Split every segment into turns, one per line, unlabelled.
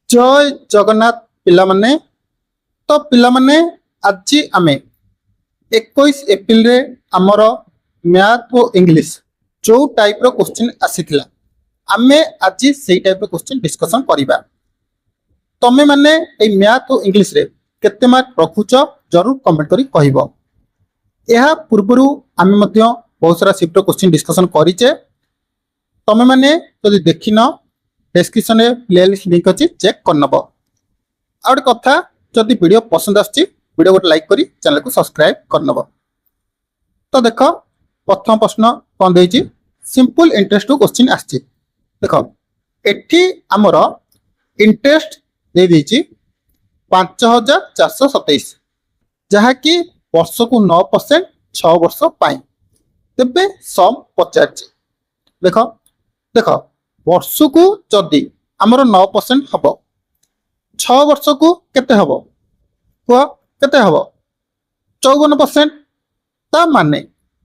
जय जगन्नाथ पिला माने तो पिला माने आज आमे 21 एप्रिल रे आमर मैथ और इंग्लिश जो टाइप रो क्वेश्चन आसीथिला आमे आज सेही टाइप रो क्वेश्चन डिस्कशन करिबा। तमे माने ए मैथ और इंग्लिश रे केते मार्क रखुच जरूर कमेंट करी कहिबो। एहा पूर्वरु आमे मध्य बहुत सारा शिफ्ट क्वेश्चन डिस्कशन करिचे। तमे माने जदि देखिन डिस्क्रिप्शन में प्लेलिस्ट लिंक अच्छी चेक कर नब। आ गोटे कथा जदि वीडियो पसंद आछि वीडियो गोटे लाइक करी चैनल को सब्सक्राइब कर नब। तो देख प्रथम प्रश्न कौन देछि सिंपल इंटरेस्ट क्वेश्चन आछि। देख एठी हमर इंटरेस्ट दे देछि 5427 जहा कि वर्ष को 9% 6 वर्ष पाई। तेबे सम पचार देख देख वर्ष को जदि आमर 9% हम 6 वर्ष को केते हम कह केते हम 54%। ता माने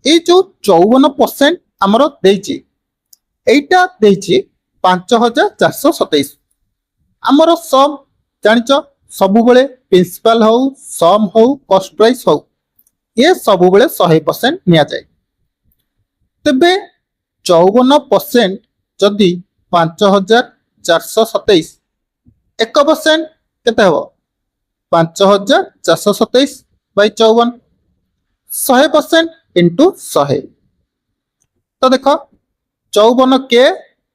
ये जो 54% आमर देछि एटा देछि 5427 आमर सम जानिच सबु बेले प्रिंसिपल हो सम हो कॉस्ट प्राइस हो ये सबु बेले 100% निया जाए। तेबे 54% जदि 5427 1% केते हबो 5427 बाय 54 100% इंटू 100। तो देख 54 के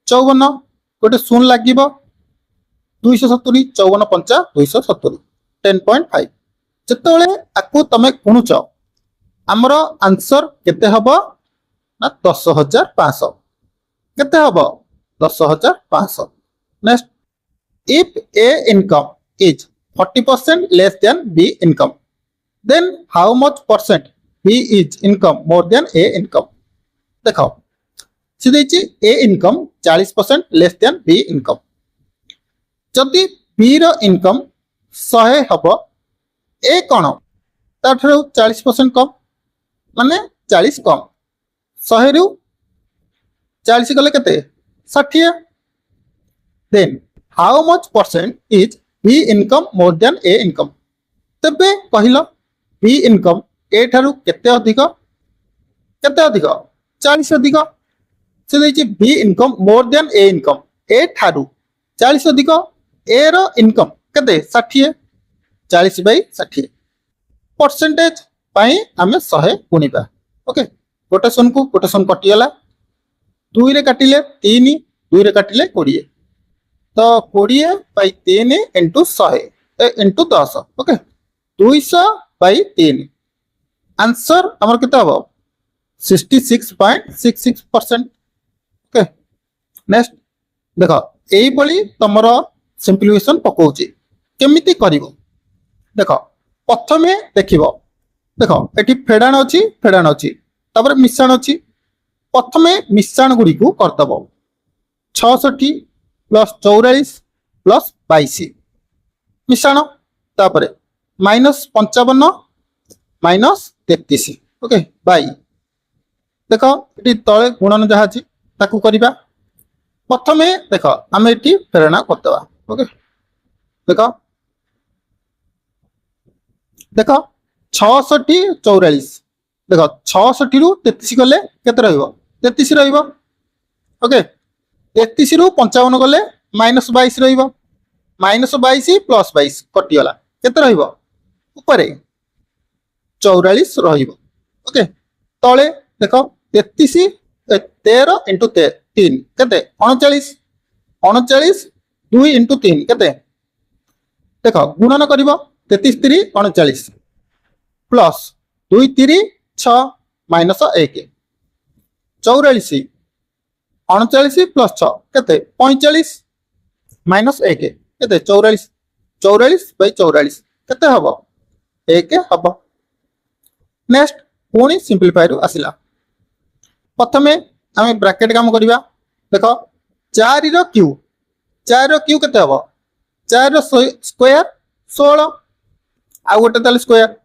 54 गोटे शून्य लागिबो 270 54 पंचा 270 10.5 जेतेबेले आकु तमे गुणुच हमर आंसर केते हबो ना 10500 केते हबो 10500। Next if A income is 40% less than B income then how much percent B is income more than A income. देखो से देछि A income 40% less than B income. जदि बी रो इनकम 100 हबो ए कोन ताठरो 40% कम माने 40 कम 100 रु 40 गले केते 60। Then how much percent is B income more than A income. तबे कहिलो बी इनकम ए ठारू केते अधिक 40 अधिक। से देछि B income more than A income A ठारू 40 अधिक ए रो इनकम केते 60 40 बाय 60 परसेंटेज पाई हमें 100 गुणिबा। ओके गोटे सन को गोटे सन कटि गला 2 रे काटिले 3 2 रे काटिले 20 तो 20 by 3 into 100 into 10। Okay 200 by 3 answer हमर केते हबो 66.66%। ओके नेक्स्ट देखो एई बळी तमरो सिंपलीफिकेशन पकोउची केमिति करिवो। देखो प्रथमे देखिवो देखो एठी फेडाण अछि तापर मिश्रण अछि। प्रथमे मिश्रण गुडी को करदबो 66 प्लस 44 प्लस 22 मिश्रण तापर माइनस 55 माइनस 33। ओके बाई देखो एटी तळे गुणन जहा अछि ताकू करिबा। प्रथमे देखो आमे एटी फेराणा करदबा। ओके देखो देखो 66 44 देखो 66 रु 33 गले केते रहइबो 33 रहइबो। ओके 33 रु 55 गले माइनस 22 रहइबो माइनस 22 प्लस 22 कटि गला केते रहइबो ऊपर 44 रहइबो। ओके तळे देखो 33 13 इंटू 3 केते 39 39 2 इंटू 3 केते देखो गुणन करिवो 33 3 39 प्लस 2 3 6 माइनस 1 44 39 प्लस 6 केते 45 माइनस 1 केते 44 44 बाय 44 केते हबो 1 हबो। नेक्स्ट पुणी सिंपलीफाई रु आसिला। प्रथमे आमे ब्रैकेट काम करिवा। देखो 4 रो क्यू केते हबो 4 रो स्क्वायर 16 आ गोटे ताले स्क्वायर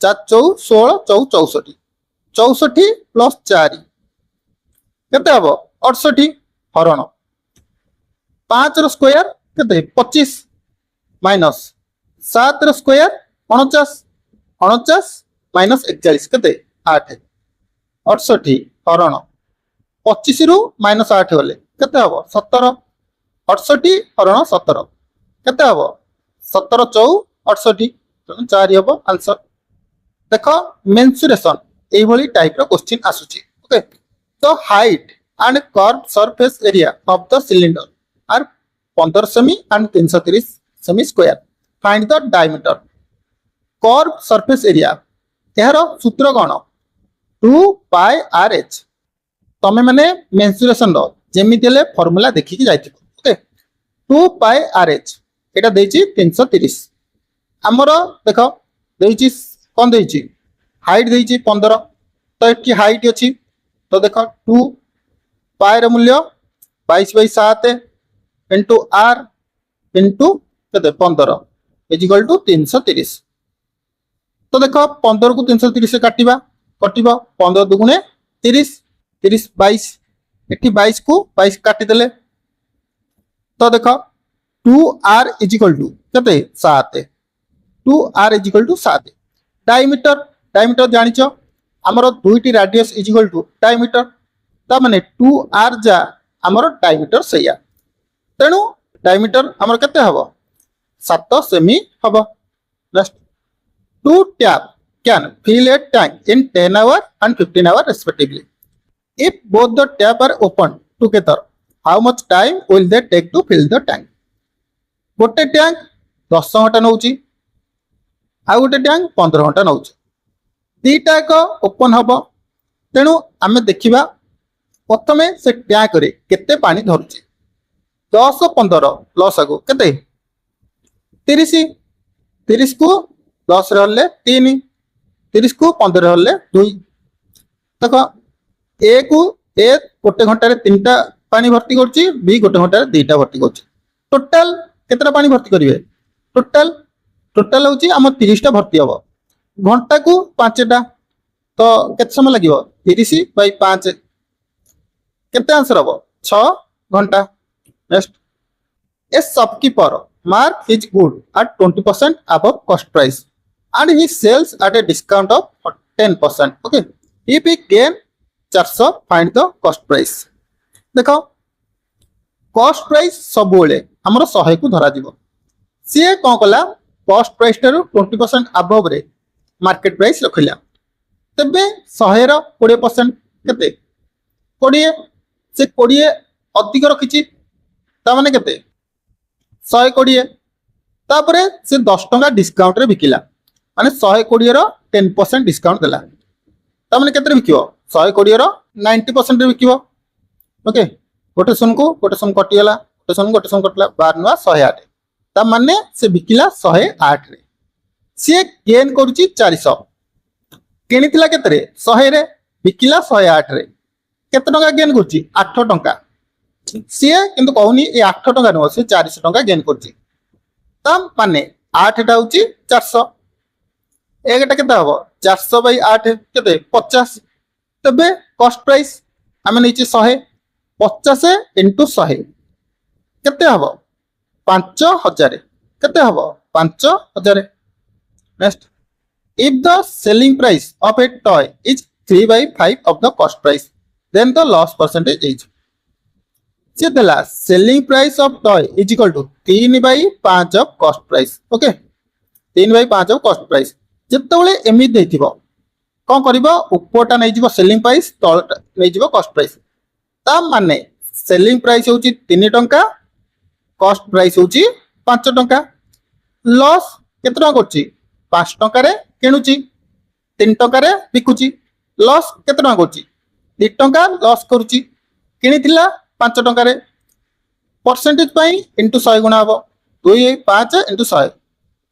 4 4 16 4 64 64 प्लस 4 केते हबो 68 हरण 5 रो स्क्वायर केते 25 माइनस 7 स्क्वायर 49 49 माइनस 41 केते 8 68 हरण 25 रु माइनस 8 गले केते हबो 17 68 हरण 17 केते हबो 17 चौ 68 तेणु 4 हबो आंसर। देख मेंसुरेशन एई भली टाइप रो क्वेश्चन आसुची ओके। तो height and curve surface area of the cylinder are 15 सेमी एंड 330 सेमी square find the diameter curve surface area यार सूत्र कौन 2 पाई आर एच तमे माने मेंसुरेशन रो जेमिति ले फार्मूला देखि जाइथिबो ओके। 2 पाई आर एच एटा देछि 330 हमर देखो देछि कोन देछि हाइट देछि 15 तो एठी हाइट अछि तो देखो 2 पाई रो मूल्य 22/7 इनटू आर इनटू केते 15 इज इक्वल टू 330। तो देखो 15 को 330 से काटिबा कटिबो 15 दुगुणे 30 30 22 एठी 22 को 22 काटि देले तो देखो 2r इज इक्वल टू केते 7 2r is equal to 7 diameter diameter जानिचो हमर दुईटी radius is equal to diameter ता माने 2r जा हमर डायमीटर सैया तेणु डायमीटर हमर केते हबो 7 सेमी हबो। Next 2 tap can fill a tank in 10 hours and 15 hours respectively. If both the tap are open together, how much time will they take to fill the tank? गोटे tank 10 घंटा नौची आ गोटे tank 15 घंटा नौची दीटा को open हबो तेणु आमे देखिबा प्रथमे से टैंक रे केते पानी धरुची 10 15 प्लस आगो केते 30 30 को 10 रे हले 3 30 को 15 हले 2 देखो ए को ए गोटे घंटा रे 3टा पानी भर्ती करची बी गोटे घंटा रे 2टा भर्ती करची टोटल केतरा पानी भर्ती करिवे टोटल टोटल होची हम 30 टा भर्ती हबो घंटा को 5टा तो केते समय लागिवो 30/5 केते आंसर हबो 6 घंटा। Next A shopkeeper mark his good at 20% above cost price and he sells at a discount of 10%. Okay, if he gain 400 find the cost price. देखो cost price सब बोले हमरो 100 को धरा दिबो सी कोन कला cost price टारु 20% above रे मार्केट प्राइस रखिला तबे 100 रो 20% केते 20 से 20 अधिक रखिची ता माने केते 120 तापरे से 10 टंका डिस्काउंट रे बिकिला माने 120 रो 10% डिस्काउंट देला ता माने केते बिकियो 120 रो 90% रे बिकियो ओके। गोटे सुन कटिगला गोटे सुन कटला 12 नुआ 108 ता माने से बिकिला 108 रे से गेन करूची 400 किनितिला केते रे 100 रे बिकिला 108 रे केते टंका गेन करूची 8 टंका सी किंतु कहूनी ये 8 टंका नुह से 400 टंका गेन करची ता माने 8 टा होची 400 एटा केते हबो 400/8 केते 50 तबे कॉस्ट प्राइस आमे नैची 100 50 * 100 केते हबो 5000 केते हबो 5000। Next if the selling price of a toy is 3/5 of the cost price then the loss percentage is से देला selling price of toy is equal to 3/5 of cost price okay 3/5 of cost price जेतेबेले एमि देथिबो कोन करबो ऊपरटा नै जिवो सेलिंग प्राइस तळटा नै जिवो कॉस्ट प्राइस ता माने सेलिंग प्राइस होची 3 टंका कॉस्ट प्राइस होची 5 टंका लॉस केतना करची 5 टंका रे किनुची 3 टंका रे बिकुची लॉस केतना करची 2 टंका लॉस करूची किनिथिला 5 टंका रे परसेंटेज पाई इनटू 100 गुणा हबो 2 5 इनटू 100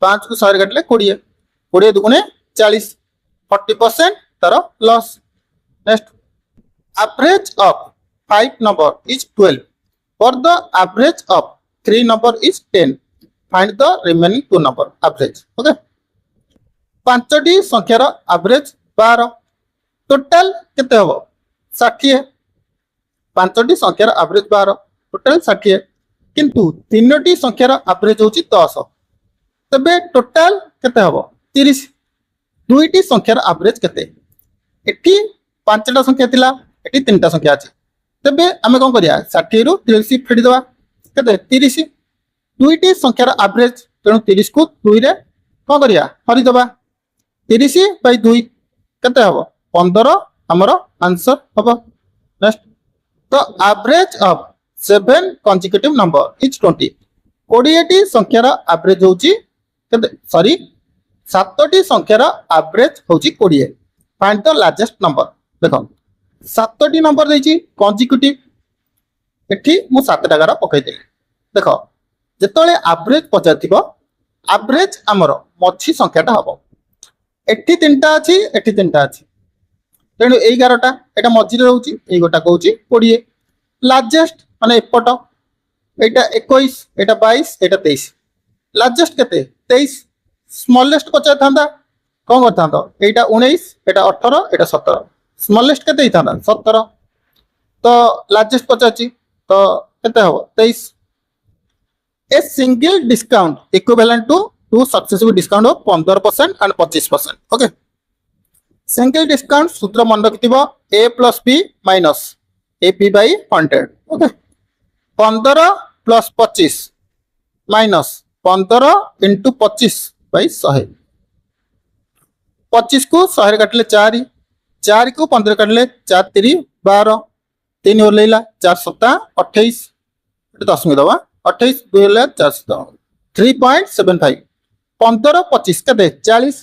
5 को 100 रे काटले 20 20 दुगुणे 40 40% तार loss. Next average of 5 number is 12 for the average of 3 number is 10 find the remaining 2 number average okay. पांचटी संख्यार एवरेज 12 टोटल केते हबो 60 पांचटी संख्यार एवरेज 12 टोटल 60 किंतु तीनटी संख्यार एवरेज होची 10 तेबे टोटाल केते हबो 30 दुईटी संख्यार एवरेज केते एठी पांचटा संख्या थिला एठी तीनटा संख्या अछि तेबे आमे कोन करिया 60 रु 30 फेडी दवा केते 30 दुईटी संख्यार एवरेज तेणु 30 को 2 रे कोन करिया हरि दवा 30 बाय 2 केते हबो 15 हमरो आंसर हबो नेक्स्ट तो average of 7 consecutive number is 20 20टी संख्यार एवरेज होची केते सॉरी 7टी संख्यार एवरेज होची 20 फाइंड द लार्जेस्ट नंबर देखो 7टी नंबर देची कॉन्जिक्यूटिव एठी मु 7 टाकार पकई देली देखो जेतले एवरेज पचाथिबो एवरेज हमरो मछी संख्याटा हबो एठी तीनटा अछि एठी तीनटा अछि तेणु 11टा एटा मझिरे रहउची एई गोटा कहउची 20 लार्जेस्ट माने एपट एटा 21 एटा 22 एटा 23 लार्जेस्ट केते 23 स्मॉलेस्ट पचा थांदा कोन करथांदो एटा 19 एटा 18 एटा 17 स्मॉलेस्ट केते थांदा 17 तो लार्जेस्ट पचाची तो केते हो 23 a single discount equivalent to two successive discount of 15% and 25% okay single discount सूत्र मन रखिथिबो a + b - ap / 100 ओके 15 + 25 - 15 * 25 / 100 25 को 100 काटले 4 4 को 15 काटले 4 3 12 3 ओलेला 4 7 28 10 में दवा 28 2 ले 4 3.75 15 25 केते 40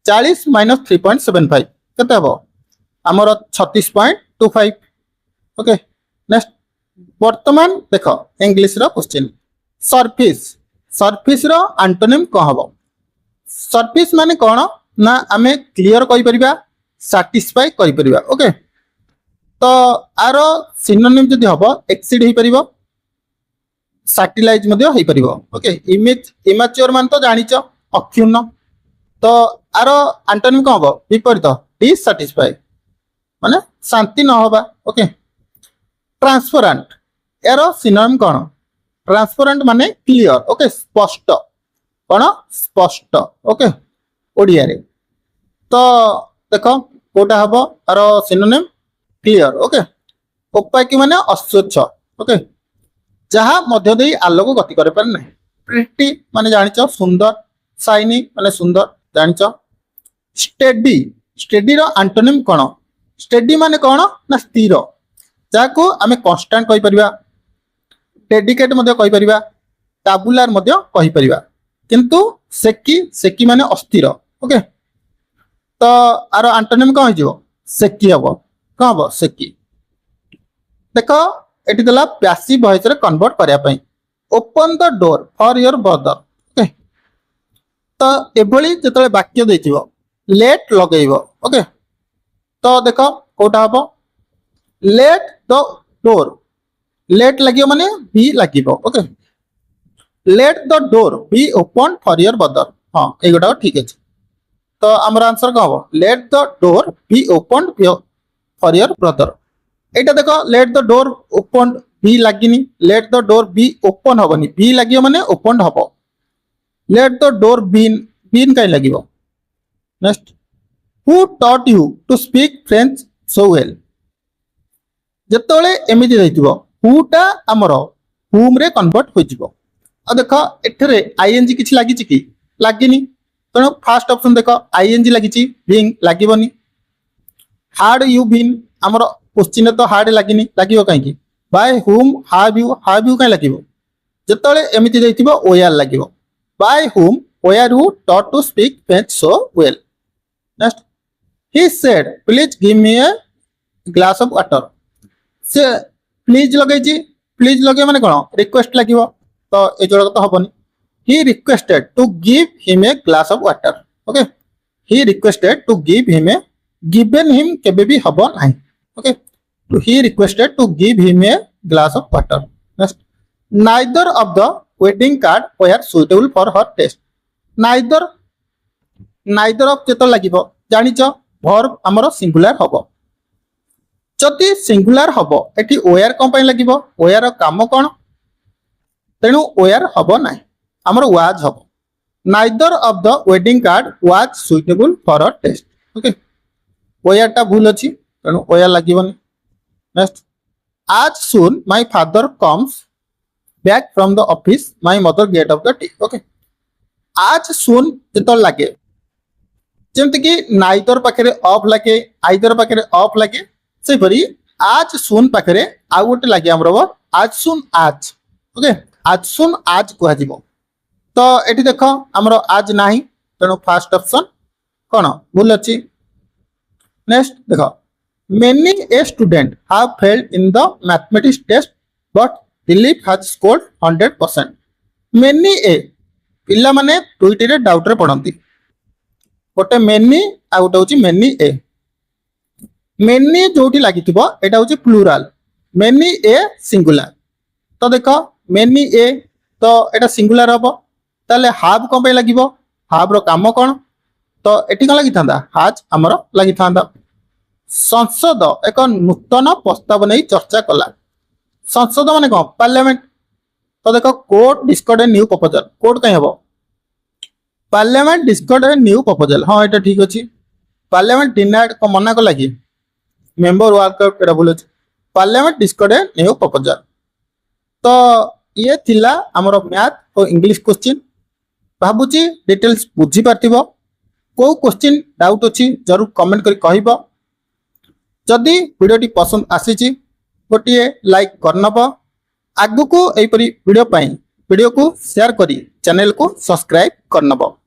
40 - 3.75 केते हबो हमर 36.25 ओके नेक्स्ट वर्तमान देखो इंग्लिश रो क्वेश्चन सरफेस सरफेस रो एंटोनिम को हबो सरफेस माने कोन ना आमे क्लियर कहि परिबा सैटिस्फाई कहि परिबा ओके तो आरो सिनोनिम जदी हबो एक्सीड ही परिबो सैटिलाइज मध्ये ही परिबो ओके इमेज इमेच्योर मान तो जानिचो अक्षुण्ण तो आरो एंटोनिम को हबो विपरीत डिससैटिस्फाई माने शांति न होबा ओके ट्रांसपेरेंट एरो सिनोनिम कोन ट्रांसपेरेंट माने क्लियर ओके स्पष्ट कोन स्पष्ट ओके ओडिया रे तो देखो कोटा हबो आरो सिनोनिम क्लियर ओके ओपाकी माने अस्वच्छ ओके जहा मध्य देई आलोक गति करे पर नै प्रिटी माने जानिचो सुंदर शाइनी माने सुंदर जानिचो स्टेडी स्टेडी रो एंटोनिम कोन स्टेडी माने कोन ना स्थिर जाको आमे कांस्टेंट कहि परिबा डेडिकेट मध्ये कहि परिबा टाबुलर मध्ये कहि परिबा किंतु सेकी सेकी माने अस्थिर ओके तो आरो एंटोनिम कोन हिजो सेकी हबो कोन हबो सेकी देखो एटी दला पैसिव वॉइस रे कन्वर्ट करिया पई open the door for your brother okay तो एभली जेतले वाक्य देथिबो लेट लगेइबो ओके तो देखो कोटा हबो लेट द डोर लेट लागियो माने बी लागिबो okay let the door be open for your brother हां ए गोटा ठीक अछि तो हमर आंसर का हबो let the door be open for your brother एटा देखो let the door open be लागिनी let the door be open हबनी बी लागियो माने ओपन हबो let the door been been काई लागिबो next who taught you to speak French so well जेतोले एमिति दैतिबो हुटा हमरो हुम रे कन्वर्ट होई जिवो आ देखो एठरे आईएनजी किछि लागिछि कि लागिनी तनो फर्स्ट ऑप्शन देखो आईएनजी लागिछि बीइंग लागिबोनी हार्ड यू बीन हमरो क्वेश्चन तो हार्ड लागिनी लागिबो काई कि बाय हुम हैव यू काई लागिबो जेतोले एमिति दैतिबो ओआर लागिबो by whom or you taught to speak French so well next he said please give me a glass of water से प्लीज लगे माने कोन रिक्वेस्ट लागिबो तो ए जोड़ तो हबनी he requested to give him a glass of water okay he requested to give him a given him केबे भी हबो नाही ओके तो he requested to give him a glass of water next neither of the wedding card were suitable for her taste neither of जेतो लागिबो जानिचो verb हमरो singular हबो जति singular हबो एठी were कोन पय लागिबो were काम कोन तेनु were हबो नाही हमरो was हबो neither of the wedding card was suitable for a test okay ओयाटा भूल अछि तेणु ओया लागिबनी next as soon my father comes back from the office my mother get off the tea okay as soon जेतो लागे जेमति कि नाइदर पाखरे ऑफ लागे आइदर पाखरे ऑफ लागे से परी आज सून पाखरे आ गोटे लागे हमरो आज ओके आज सून आज कुहा जिवो तो एठी देखो हमरो आज नाही तेणु फर्स्ट ऑप्शन कोन भूल अछि नेक्स्ट देखो many a student have failed in the mathematics test but Dilip has scored 100% many a पिला माने दुईटी रे डाउट रे पड़ंती गोटे मेनी आ गोटे होची मेनी ए मेनी जोटी लागिथिबो एटा होची प्लुराल मेनी ए सिंगुलर तो देखो मेनी ए तो एटा सिंगुलर हबो ताले हाफ कोन पे लागिबो हाफ रो काम कोन तो एटी कोन लागि थांदा हाज हमरो लागि थांदा संसद एक नूतन प्रस्ताव नहीं चर्चा कला संसद माने कोन पार्लियामेंट तो देखो court discussed a new proposal court कहीं हबो parliament discussed a new proposal हां एटा ठीक अछि पार्लियामेंट डिनाइड को मना को लागि मेंबर वर्क एटा बोले parliament discussed a new proposal तो ये थिला हमरो मैथ और इंग्लिश क्वेश्चन भाबुची डिटेल्स बुझी पारथिबो को क्वेश्चन डाउट अछि जरूर कमेंट करी कहिबो जदि वीडियोटी पसंद आसीची गोटे लाइक करनब आगु को एपरी वीडियो पाई वीडियो को शेयर करी चैनल को सब्सक्राइब करनब।